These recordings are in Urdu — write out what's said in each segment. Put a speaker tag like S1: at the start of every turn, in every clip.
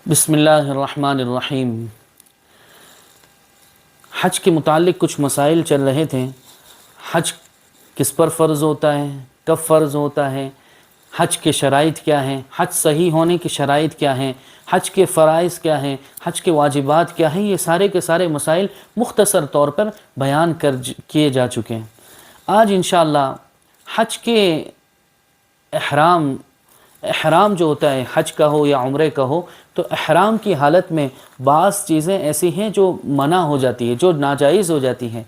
S1: بسم اللہ الرحمن الرحیم۔ حج کے متعلق کچھ مسائل چل رہے تھے۔ حج کس پر فرض ہوتا ہے، کب فرض ہوتا ہے، حج کے شرائط کیا ہیں، حج صحیح ہونے کی شرائط کیا ہیں، حج کے فرائض کیا ہیں، حج کے واجبات کیا ہیں، یہ سارے کے سارے مسائل مختصر طور پر بیان کیے جا چکے ہیں۔ آج انشاءاللہ حج کے احرام جو ہوتا ہے، حج کا ہو یا عمرے کا ہو، تو احرام کی حالت میں بعض چیزیں ایسی ہیں جو منع ہو جاتی ہیں، جو ناجائز ہو جاتی ہیں۔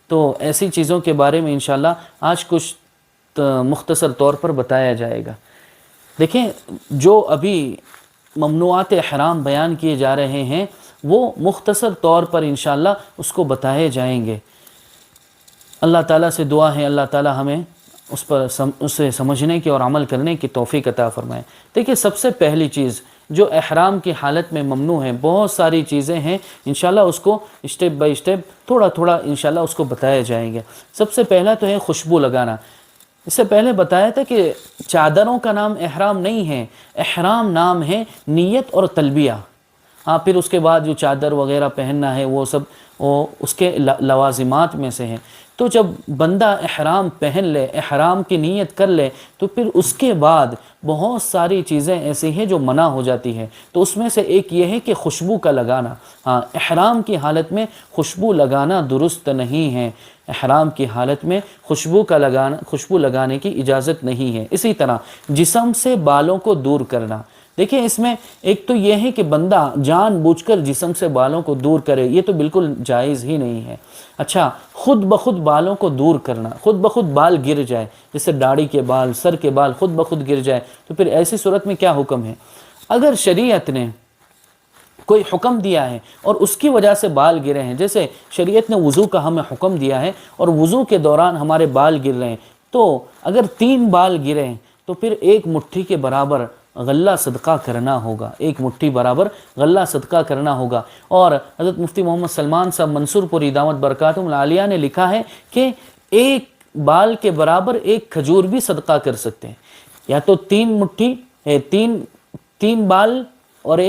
S1: تو ایسی چیزوں کے بارے میں انشاءاللہ آج کچھ مختصر طور پر بتایا جائے گا۔ دیکھیں، جو ابھی ممنوعات احرام بیان کیے جا رہے ہیں وہ مختصر طور پر انشاءاللہ اس کو بتائے جائیں گے۔ اللہ تعالیٰ سے دعا ہے اللہ تعالیٰ ہمیں اسے سمجھنے کی اور عمل کرنے کی توفیق عطا فرمائے۔ دیکھیں، سب سے پہلی چیز جو احرام کی حالت میں ممنوع ہے، بہت ساری چیزیں ہیں، انشاءاللہ اس کو اسٹیپ بائی اسٹیپ تھوڑا تھوڑا انشاءاللہ اس کو بتائے جائیں گے۔ سب سے پہلا تو ہے خوشبو لگانا۔ اس سے پہلے بتایا تھا کہ چادروں کا نام احرام نہیں ہے، احرام نام ہے نیت اور تلبیہ۔ پھر اس کے بعد جو چادر وغیرہ پہننا ہے وہ سب اس کے لوازمات میں سے ہیں۔ تو جب بندہ احرام پہن لے، احرام کی نیت کر لے، تو پھر اس کے بعد بہت ساری چیزیں ایسی ہیں جو منع ہو جاتی ہیں۔ تو اس میں سے ایک یہ ہے کہ خوشبو کا لگانا۔ احرام کی حالت میں خوشبو لگانا درست نہیں ہے۔ احرام کی حالت میں خوشبو لگانے کی اجازت نہیں ہے۔ اسی طرح جسم سے بالوں کو دور کرنا۔ دیکھیں، اس میں ایک تو یہ ہے کہ بندہ جان بوجھ کر جسم سے بالوں کو دور کرے، یہ تو بالکل جائز ہی نہیں ہے۔ اچھا، خود بخود بالوں کو دور کرنا، خود بخود بال گر جائے، جیسے داڑھی کے بال، سر کے بال خود بخود گر جائے، تو پھر ایسی صورت میں کیا حکم ہے؟ اگر شریعت نے کوئی حکم دیا ہے اور اس کی وجہ سے بال گرے ہیں، جیسے شریعت نے وضو کا ہمیں حکم دیا ہے اور وضو کے دوران ہمارے بال گر رہے ہیں، تو اگر 3 بال گرے ہیں تو پھر 1 مٹھی کے برابر غلہ صدقہ کرنا ہوگا، 1 مٹھی برابر غلہ صدقہ کرنا ہوگا۔ اور حضرت مفتی محمد سلمان صاحب منصور پوری دامت برکاتہم العالیہ نے لکھا ہے کہ 1 بال کے برابر 1 کھجور بھی صدقہ کر سکتے ہیں، یا تو 3 مٹھی 3 بال اور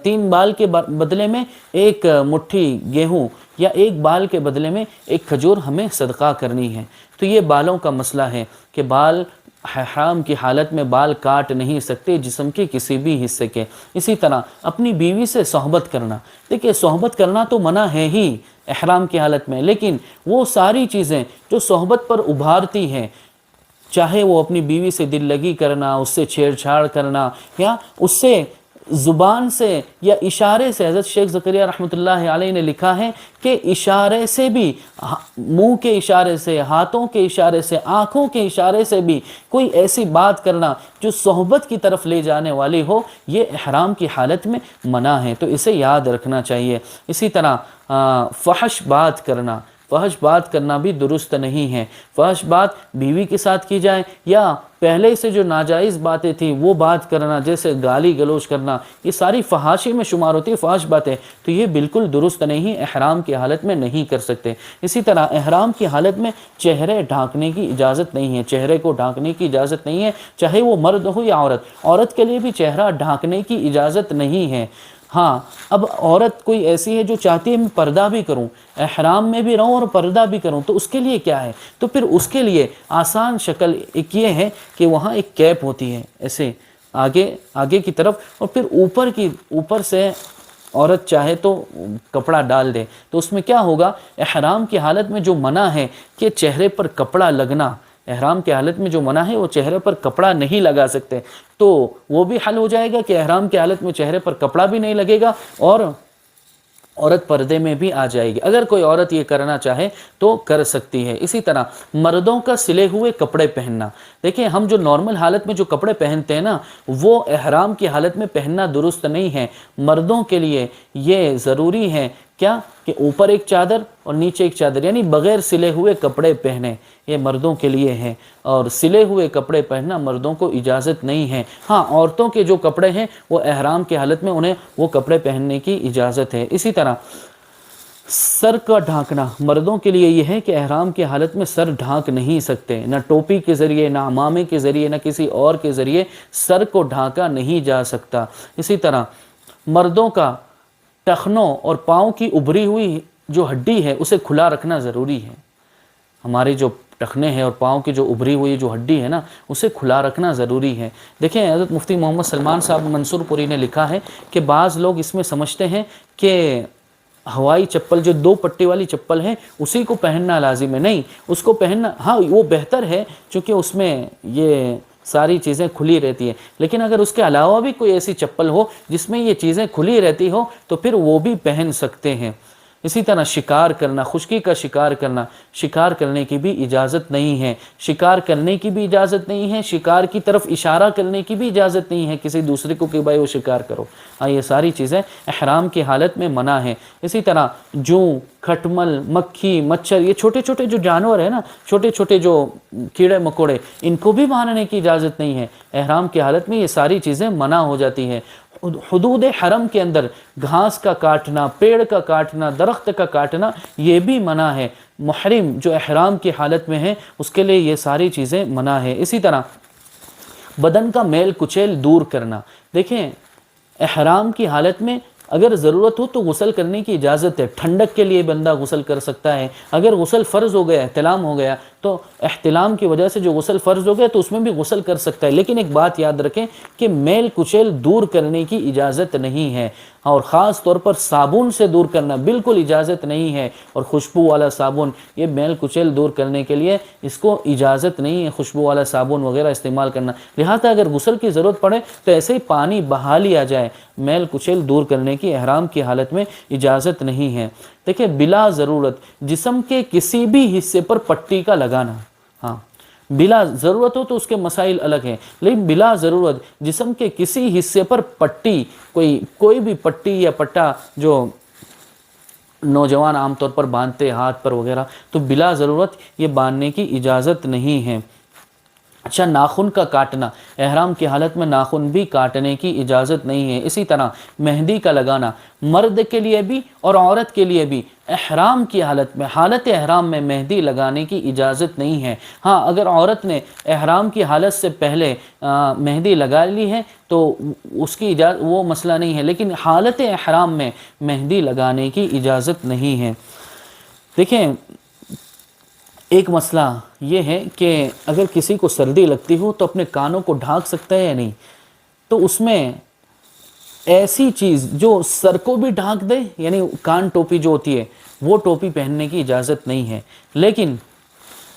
S1: 3 بال کے بدلے میں 1 مٹھی گیہوں، یا 1 بال کے بدلے میں 1 کھجور ہمیں صدقہ کرنی ہے۔ تو یہ بالوں کا مسئلہ ہے کہ بال احرام کی حالت میں بال کاٹ نہیں سکتے جسم کے کسی بھی حصے کے۔ اسی طرح اپنی بیوی سے صحبت کرنا۔ دیکھیں، صحبت کرنا تو منع ہے ہی احرام کی حالت میں، لیکن وہ ساری چیزیں جو صحبت پر ابھارتی ہیں، چاہے وہ اپنی بیوی سے دل لگی کرنا، اس سے چھیڑ چھاڑ کرنا، یا اس سے زبان سے یا اشارے سے، حضرت شیخ زکریا رحمۃ اللہ علیہ نے لکھا ہے کہ اشارے سے بھی، منہ کے اشارے سے، ہاتھوں کے اشارے سے، آنکھوں کے اشارے سے بھی کوئی ایسی بات کرنا جو صحبت کی طرف لے جانے والی ہو، یہ احرام کی حالت میں منع ہے، تو اسے یاد رکھنا چاہیے۔ اسی طرح فحش بات کرنا، فحش بات کرنا بھی درست نہیں ہے۔ فحش بات بیوی کے ساتھ کی جائے یا پہلے سے جو ناجائز باتیں تھیں وہ بات کرنا، جیسے گالی گلوچ کرنا، یہ ساری فحاشی میں شمار ہوتی ہے، فحش باتیں، تو یہ بالکل درست نہیں، احرام کی حالت میں نہیں کر سکتے۔ اسی طرح احرام کی حالت میں چہرے ڈھانکنے کی اجازت نہیں ہے، چہرے کو ڈھانکنے کی اجازت نہیں ہے، چاہے وہ مرد ہو یا عورت کے لیے بھی چہرہ ڈھانکنے کی اجازت نہیں ہے۔ اب عورت کوئی ایسی ہے جو چاہتی ہے میں پردہ بھی کروں، احرام میں بھی رہوں اور پردہ بھی کروں، تو اس کے لیے کیا ہے؟ تو پھر اس کے لیے آسان شکل ایک یہ ہے کہ وہاں ایک کیپ ہوتی ہے، ایسے آگے کی طرف، اور پھر اوپر سے عورت چاہے تو کپڑا ڈال دے، تو اس میں کیا ہوگا؟ احرام کی حالت میں جو منع ہے کہ چہرے پر کپڑا لگنا، احرام کی حالت میں جو منع ہے وہ چہرے پر کپڑا نہیں لگا سکتے، تو وہ بھی حل ہو جائے گا کہ احرام کی حالت میں چہرے پر کپڑا بھی نہیں لگے گا اور عورت پردے میں بھی آ جائے گی۔ اگر کوئی عورت یہ کرنا چاہے تو کر سکتی ہے۔ اسی طرح مردوں کا سلے ہوئے کپڑے پہننا۔ دیکھیں، ہم جو نارمل حالت میں جو کپڑے پہنتے ہیں نا، وہ احرام کی حالت میں پہننا درست نہیں ہے۔ مردوں کے لیے یہ ضروری ہے کیا کہ اوپر ایک چادر اور نیچے ایک چادر، یعنی بغیر سلے ہوئے کپڑے پہنے، یہ مردوں کے لیے ہے، اور سلے ہوئے کپڑے پہننا مردوں کو اجازت نہیں ہے۔ عورتوں کے جو کپڑے ہیں وہ احرام کی حالت میں انہیں وہ کپڑے پہننے کی اجازت ہے۔ اسی طرح سر کا ڈھانکنا، مردوں کے لیے یہ ہے کہ احرام کی حالت میں سر ڈھانک نہیں سکتے، نہ ٹوپی کے ذریعے، نہ عمامے کے ذریعے، نہ کسی اور کے ذریعے سر کو ڈھانکا نہیں جا سکتا۔ اسی طرح مردوں کا ٹخنوں اور پاؤں کی ابری ہوئی جو ہڈی ہے اسے کھلا رکھنا ضروری ہے. ہمارے جو ٹخنے ہیں اور پاؤں کی جو ابری ہوئی جو ہڈی ہے نا اسے کھلا رکھنا ضروری ہے. دیکھیں حضرت مفتی محمد سلمان صاحب منصور پوری نے لکھا ہے کہ بعض لوگ اس میں سمجھتے ہیں کہ ہوائی چپل جو 2 پٹی والی چپل ہے اسی کو پہننا لازم ہے. نہیں، اس کو پہننا ہاں وہ بہتر ہے چونکہ اس میں یہ ساری چیزیں کھلی رہتی ہیں، لیکن اگر اس کے علاوہ بھی کوئی ایسی چپل ہو جس میں یہ چیزیں کھلی رہتی ہو تو پھر وہ بھی پہن سکتے ہیں. اسی طرح شکار کرنا، خشکی کا شکار کرنا، شکار کرنے کی بھی اجازت نہیں ہے. شکار کرنے کی بھی اجازت نہیں ہے، شکار کی طرف اشارہ کرنے کی بھی اجازت نہیں ہے کسی دوسرے کو کہ بھائی وہ شکار کرو. ہاں یہ ساری چیزیں احرام کی حالت میں منع ہیں. اسی طرح جوں، کھٹمل، مکھی، مچھر، یہ چھوٹے چھوٹے جو جانور ہیں نا، چھوٹے چھوٹے جو کیڑے مکوڑے، ان کو بھی مارنے کی اجازت نہیں ہے. احرام کی حالت میں یہ ساری چیزیں منع ہو جاتی ہیں. حدود حرم کے اندر گھاس کا کاٹنا، پیڑ کا کاٹنا، درخت کا کاٹنا یہ بھی منع ہے. محرم جو احرام کی حالت میں ہے اس کے لیے یہ ساری چیزیں منع ہے. اسی طرح بدن کا میل کچیل دور کرنا. دیکھیں احرام کی حالت میں اگر ضرورت ہو تو غسل کرنے کی اجازت ہے. ٹھنڈک کے لیے بندہ غسل کر سکتا ہے. اگر غسل فرض ہو گیا، احتلام ہو گیا، تو احتلام کی وجہ سے جو غسل فرض ہو گیا تو اس میں بھی غسل کر سکتا ہے. لیکن ایک بات یاد رکھیں کہ میل کچیل دور کرنے کی اجازت نہیں ہے، اور خاص طور پر صابن سے دور کرنا بالکل اجازت نہیں ہے. اور خوشبو والا صابن، یہ میل کچیل دور کرنے کے لیے اس کو اجازت نہیں ہے خوشبو والا صابن وغیرہ استعمال کرنا. لہذا اگر غسل کی ضرورت پڑے تو ایسے ہی پانی بہا لیا جائے. میل کچیل دور کرنے کی احرام کی حالت میں اجازت نہیں ہے. دیکھیں بلا ضرورت جسم کے کسی بھی حصے پر پٹی کا لگانا. ہاں بلا ضرورت ہو تو اس کے مسائل الگ ہیں، لیکن بلا ضرورت جسم کے کسی حصے پر پٹی، کوئی بھی پٹی یا پٹا جو نوجوان عام طور پر باندھتے ہاتھ پر وغیرہ، تو بلا ضرورت یہ باندھنے کی اجازت نہیں ہے. اچھا، ناخن کا کاٹنا، احرام کی حالت میں ناخن بھی کاٹنے کی اجازت نہیں ہے. اسی طرح مہندی کا لگانا مرد کے لیے بھی اور عورت کے لیے بھی احرام کی حالت میں، حالت احرام میں مہندی لگانے کی اجازت نہیں ہے. ہاں اگر عورت نے احرام کی حالت سے پہلے مہندی لگا لی ہے تو اس کی اجازت، وہ مسئلہ نہیں ہے، لیکن حالت احرام میں مہندی لگانے کی اجازت نہیں ہے. دیکھیں ایک مسئلہ یہ ہے کہ اگر کسی کو سردی لگتی ہو تو اپنے کانوں کو ڈھانک سکتا ہے یا نہیں. تو اس میں ایسی چیز جو سر کو بھی ڈھانک دے، یعنی کان ٹوپی جو ہوتی ہے وہ ٹوپی پہننے کی اجازت نہیں ہے. لیکن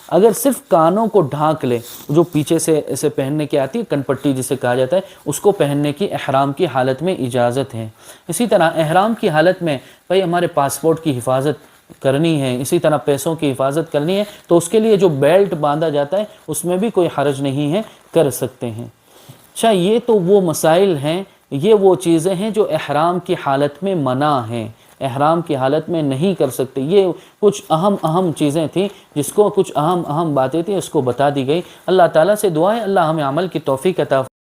S1: اگر صرف کانوں کو ڈھانک لے، جو پیچھے سے اسے پہننے کی آتی ہے کن پٹی جسے کہا جاتا ہے، اس کو پہننے کی احرام کی حالت میں اجازت ہے. اسی طرح احرام کی حالت میں بھائی ہمارے پاسپورٹ کی حفاظت کرنی ہے، اسی طرح پیسوں کی حفاظت کرنی ہے، تو اس کے لیے جو بیلٹ باندھا جاتا ہے اس میں بھی کوئی حرج نہیں ہے، کر سکتے ہیں. اچھا یہ تو وہ مسائل ہیں، یہ وہ چیزیں ہیں جو احرام کی حالت میں منع ہیں، احرام کی حالت میں نہیں کر سکتے. یہ کچھ اہم چیزیں تھیں، جس کو کچھ اہم باتیں تھیں اس کو بتا دی گئی. اللہ تعالیٰ سے دعا ہے اللہ ہمیں عمل کی توفیق عطا